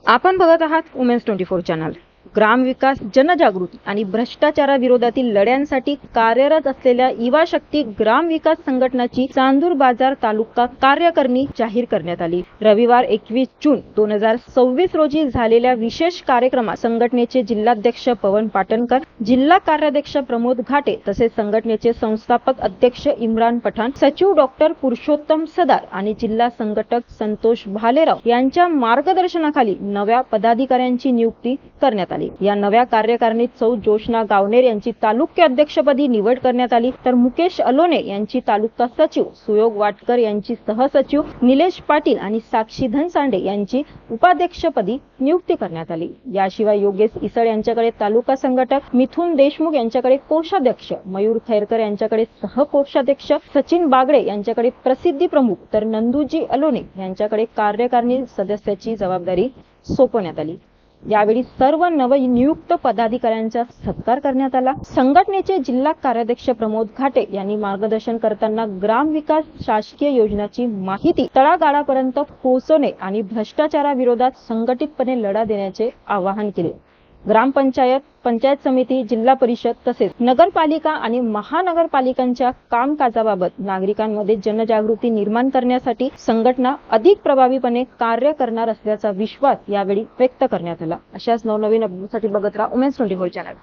आपण बघत आहात वुमेन्स 24 चॅनल। ग्रामविकास, जनजागृती आणि भ्रष्टाचाराविरोधातील लढ्यांसाठी कार्यरत असलेल्या युवा शक्ती ग्रामविकास संघटनाची चांदूर बाजार तालुका कार्यकारिणी जाहीर करण्यात आली। रविवार 21 जून 2026 रोजी झालेल्या विशेष कार्यक्रमात संघटनेचे जिल्हाध्यक्ष पवन पाटणकर, जिल्हा कार्याध्यक्ष प्रमोद घाटे तसेच संघटनेचे संस्थापक अध्यक्ष इम्रान पठाण, सचिव डॉक्टर पुरुषोत्तम सदार आणि जिल्हा संघटक संतोष भालेराव यांच्या मार्गदर्शनाखाली नव्या पदाधिकाऱ्यांची नियुक्ती करण्यात आली। या नव्या कार्यकारिणीत सौ जोशना गावनेर यांची तालुका अध्यक्षपदी निवड करण्यात आली, तर मुकेश अलोने यांची तालुका सचिव, सुयोग वाटकर यांची सहसचिव, निलेश पाटील आणि साक्षी धनसांडे यांची उपाध्यक्षपदी नियुक्ती करण्यात आली। याशिवाय योगेश इसळ यांच्याकडे तालुका संघटक, मिथुन देशमुख यांच्याकडे कोषाध्यक्ष, मयूर खैरकर यांच्याकडे सहकोषाध्यक्ष, सचिन बागडे यांच्याकडे प्रसिद्धी प्रमुख, तर नंदूजी अलोने यांच्याकडे कार्यकारिणी सदस्याची जबाबदारी सोपवण्यात आली। यावेळी सर्व नवनियुक्त पदाधिकाऱ्यांचा सत्कार करण्यात आला। संघटनेचे जिल्हा कार्याध्यक्ष प्रमोद घाटे यांनी मार्गदर्शन करताना ग्रामविकास शासकीय योजनांची माहिती तळागाळापर्यंत पोहोचवणे आणि भ्रष्टाचाराविरोधात संघटितपणे लढा देण्याचे आवाहन केले। ग्रामपंचायत, पंचायत समिती, जिल्हा परिषद तसेच नगरपालिका आणि महानगरपालिकांच्या कामकाजाबाबत नागरिकांमध्ये जनजागृती निर्माण करण्यासाठी संघटना अधिक प्रभावीपणे कार्य करणार असल्याचा विश्वास यावेळी व्यक्त करण्यात आला। अशाच नवनवीन अपडेटसाठी बघत राहा वुमेन्स 24 चॅनल।